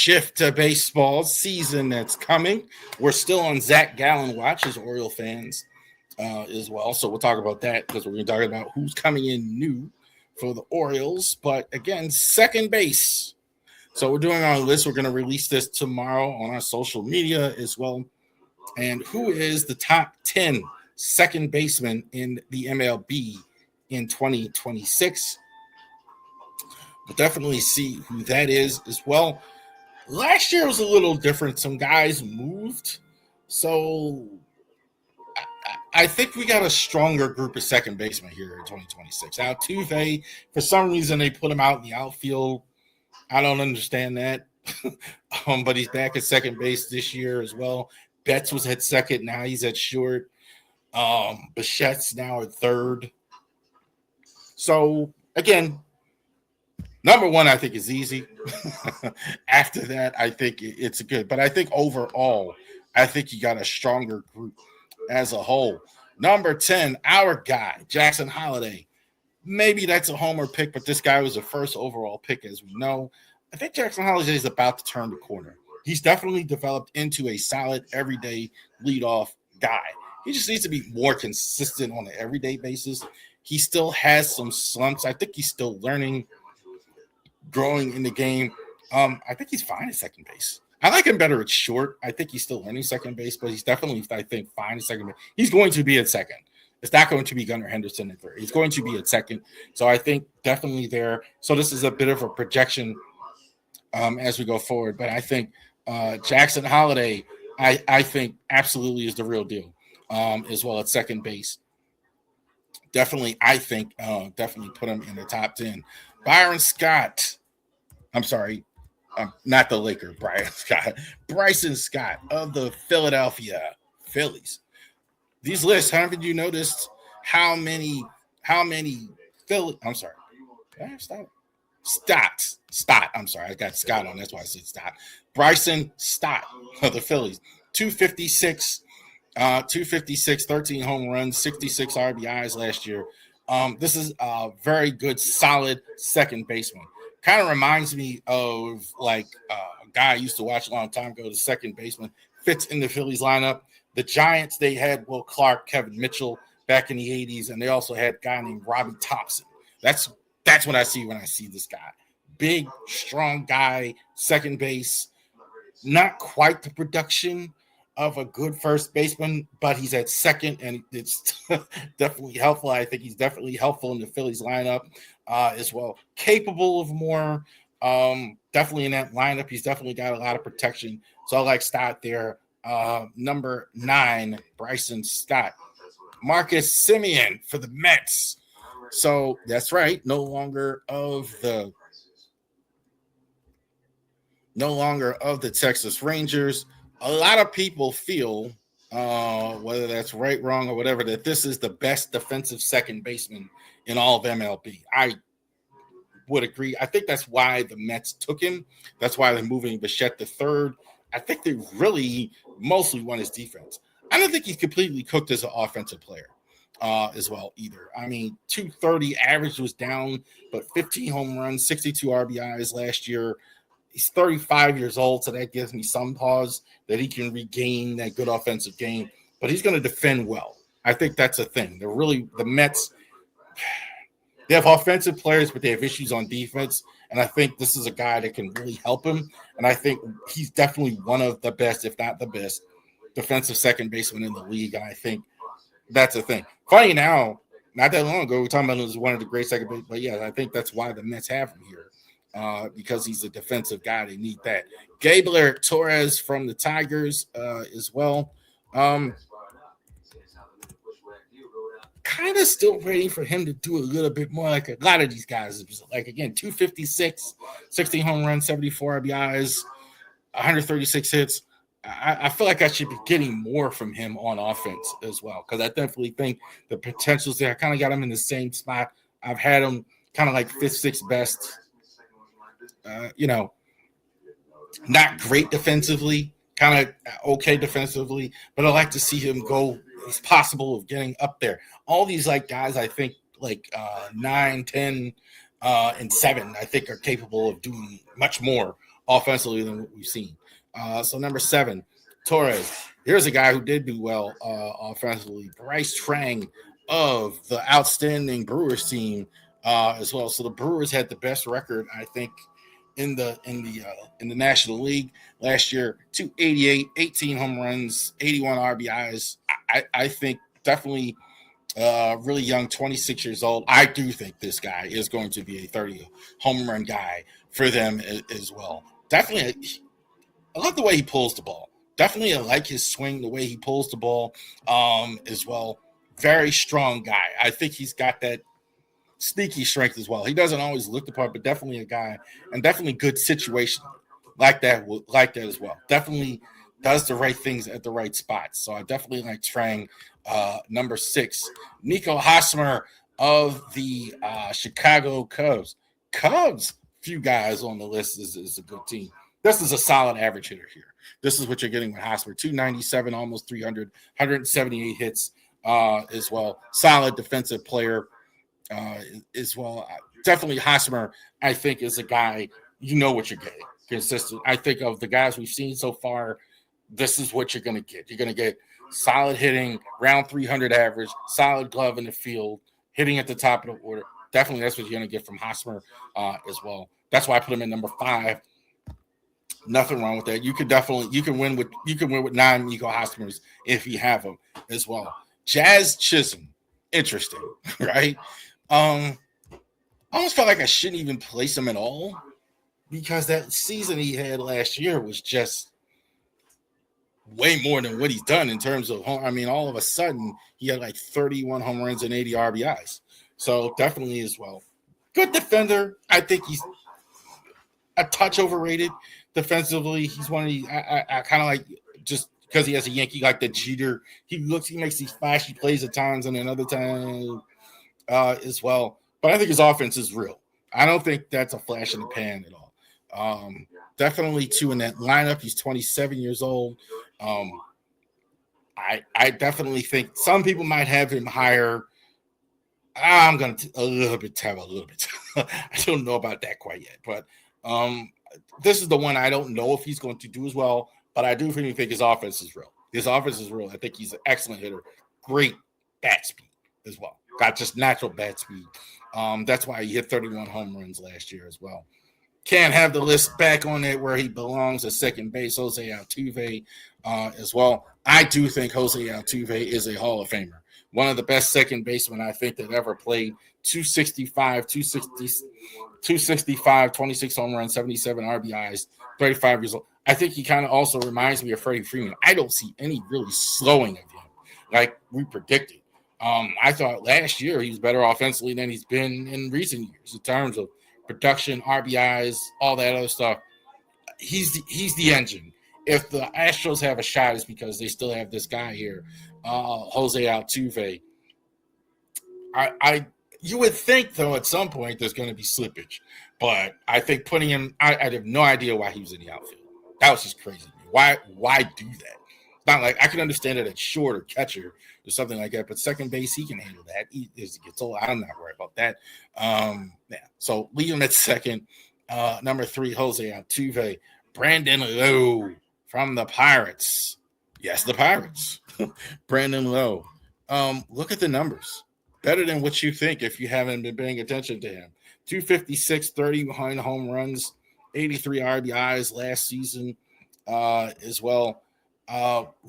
shift to baseball season that's coming. We're still on Zach Gallen watch as Oriole fans as well. So we'll talk about that because we're going to talk about who's coming in new for the Orioles. But again, second base. So we're doing our list. We're going to release this tomorrow on our social media as well. And who is the top 10 second baseman in the MLB in 2026? We'll definitely see who that is as well. Last year was a little different. Some guys moved. So I think we got a stronger group of second basemen here in 2026. Altuve, for some reason, they put him out in the outfield. I don't understand that. But he's back at second base this year as well. Betts was at second. Now he's at short. Bichette's now at third. So, again, number one, I think, is easy. After that, I think it's good. But I think overall, I think you got a stronger group as a whole. Number 10, our guy, Jackson Holliday. Maybe that's a homer pick, but this guy was the first overall pick, as we know. I think Jackson Holliday is about to turn the corner. He's definitely developed into a solid, everyday leadoff guy. He just needs to be more consistent on an everyday basis. He still has some slumps. I think he's still learning, growing in the game. I think he's fine at second base. I like him better at short. I think he's still learning second base, but he's definitely, I think, fine at second base. He's going to be at second. It's not going to be Gunnar Henderson at third. He's going to be at second. So I think definitely there. So this is a bit of a projection as we go forward. But I think Jackson Holliday, I think absolutely is the real deal as well at second base. Definitely, I think, definitely put him in the top 10. Byron Scott. I'm sorry. Not the Laker, Bryson Scott of the Philadelphia Phillies. These lists, haven't you noticed how many Philly? I'm sorry. Did I have Stott. I'm sorry. I got Scott on. That's why I said Stott. Bryson Stott of the Phillies. 256, 13 home runs, 66 RBIs last year. This is a very good, solid second baseman. Kind of reminds me of like a guy I used to watch a long time ago, the second baseman, fits in the Phillies lineup. The Giants, they had Will Clark, Kevin Mitchell back in the 80s, and they also had a guy named Robbie Thompson. That's what I see when I see this guy. Big, strong guy, second base. Not quite the production of a good first baseman, but he's at second, and it's definitely helpful. I think he's definitely helpful in the Phillies lineup as well. Capable of more. Definitely in that lineup, he's definitely got a lot of protection. So I like Stott there. Number 9, Bryson Stott. Marcus Semien for the Mets. So that's right. No longer of the Texas Rangers. A lot of people feel, whether that's right, wrong, or whatever, that this is the best defensive second baseman in all of MLB. I would agree. I think that's why the Mets took him. That's why they're moving Bichette to third. I think they really mostly want his defense. I don't think he's completely cooked as an offensive player as well either. I mean, 230 average was down, but 15 home runs, 62 RBIs last year. He's 35 years old, so that gives me some pause that he can regain that good offensive game. But he's going to defend well. I think that's a thing. The Mets, they have offensive players, but they have issues on defense. And I think this is a guy that can really help him. And I think he's definitely one of the best, if not the best, defensive second baseman in the league. And I think that's a thing. Funny now, not that long ago, we were talking about him as one of the great second basemen. But yeah, I think that's why the Mets have him here. Because he's a defensive guy. They need that. Gabriel Torres from the Tigers as well. Kind of still waiting for him to do a little bit more like a lot of these guys. Like, again, 256, 16 home runs, 74 RBIs, 136 hits. I feel like I should be getting more from him on offense as well, because I definitely think the potential's there. I kind of got him in the same spot. I've had him kind of like 5th, 6th best. Not great defensively, kind of okay defensively, but I like to see him go as possible of getting up there. All these like guys, I think like 9, 10, and 7, I think are capable of doing much more offensively than what we've seen. So number 7, Torres. Here's a guy who did do well offensively. Bryce Trang of the outstanding Brewers team as well. So the Brewers had the best record, I think, in the National League last year. 288, 18 home runs, 81 RBIs. I think definitely really young, 26 years old. I do think this guy is going to be a 30 home run guy for them as well. Definitely, I love the way he pulls the ball. Definitely, I like his swing, the way he pulls the ball as well. Very strong guy. I think he's got that sneaky strength as well. He doesn't always look the part, but definitely a guy, and definitely good situation like that as well. Definitely does the right things at the right spots. So I definitely like Trang. Number 6, Nico Hosmer of the Chicago Cubs. Few guys on the list is a good team. This is a solid average hitter here. This is what you're getting with Hosmer. 297, almost 300, 178 hits as well. Solid defensive player as well. Definitely Hosmer, I think, is a guy, you know what you're getting. Consistent. I think of the guys we've seen so far, this is what you're going to get. You're going to get solid hitting, round 300 average, solid glove in the field, hitting at the top of the order. Definitely that's what you're going to get from Hosmer as well. That's why I put him in number 5. Nothing wrong with that. You can win with 9 Nico Hosmers if you have them as well. Jazz Chisholm, interesting, right? I almost felt like I shouldn't even place him at all because that season he had last year was just way more than what he's done in terms of home. I mean, all of a sudden he had like 31 home runs and 80 RBIs. So definitely as well. Good defender. I think he's a touch overrated defensively. He's one of the I kind of like, just because he has a Yankee like the Jeter. He makes these flashy plays at times and another time as well. But I think his offense is real. I don't think that's a flash in the pan at all. Definitely two in that lineup. He's 27 years old. I definitely think some people might have him higher. I'm going to a little bit. I don't know about that quite yet. But this is the one I don't know if he's going to do as well. But I do think his offense is real. His offense is real. I think he's an excellent hitter. Great bat speed as well. Got just natural bat speed. That's why he hit 31 home runs last year as well. Can't have the list back on it where he belongs at second base, Jose Altuve as well. I do think Jose Altuve is a Hall of Famer. One of the best second basemen I think that ever played. 265, 26 home runs, 77 RBIs, 35 years old. I think he kind of also reminds me of Freddie Freeman. I don't see any really slowing of him like we predicted. I thought last year he was better offensively than he's been in recent years in terms of production, RBIs, all that other stuff. He's the engine. If the Astros have a shot, it's because they still have this guy here, Jose Altuve. You would think, though, at some point there's going to be slippage. But I think putting him – I have no idea why he was in the outfield. That was just crazy. Why do that? It's not like – I can understand it at short or catcher or something like that. But second base, he can handle that. As he gets old, I'm not worried about that. Yeah. So leave him at second. Number 3, Jose Altuve. Brandon Lowe from the Pirates. Yes, the Pirates. Brandon Lowe. Look at the numbers. Better than what you think if you haven't been paying attention to him. 256, 31 home runs, 83 RBIs last season as well.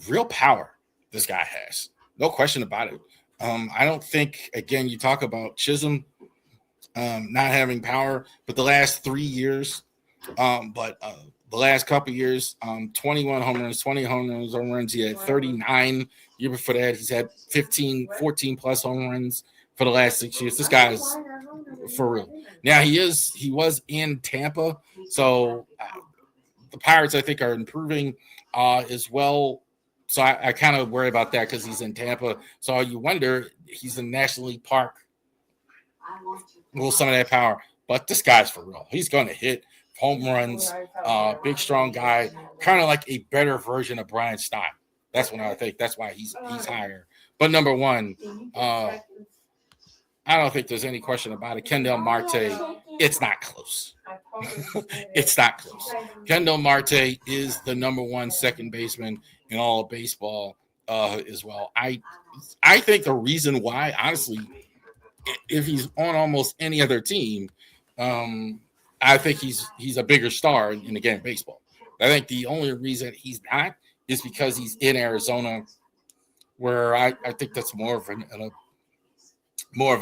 Real power this guy has. No question about it. I don't think, again, you talk about Chisholm not having power, but the last 3 years, the last couple years, 21 home runs, 20 home runs. He had 39. Year before that, he's had 14 plus home runs for the last 6 years. This guy is for real. Now he was in Tampa, so the Pirates I think are improving as well. So I kind of worry about that because he's in Tampa. So you wonder, he's in National League Park. Will some of that power? But this guy's for real. He's going to hit home runs. Big, strong guy. Kind of like a better version of Brian Stein. That's what I think. That's why he's higher. But number 1, I don't think there's any question about it. Kendall Marte It's not close. It's not close. Kendall Marte is the number one second baseman in all of baseball as well. I think the reason why, honestly, if he's on almost any other team, I think he's a bigger star in the game of baseball. I think the only reason he's not is because he's in Arizona, where I think that's more of an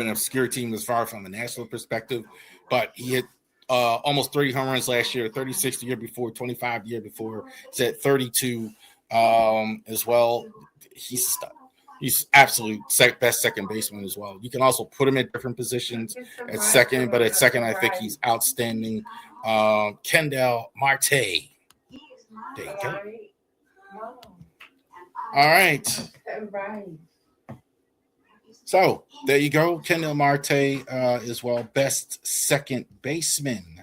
obscure team as far from a national perspective. But he hit almost 30 home runs last year, 36 the year before, 25 the year before. He's at 32 as well. He's a stud. He's absolute best second baseman as well. You can also put him at different positions at second, but at second, I think he's outstanding. Kendall Marte. There you go. All right. So there you go. Kendall Marte as well, best second baseman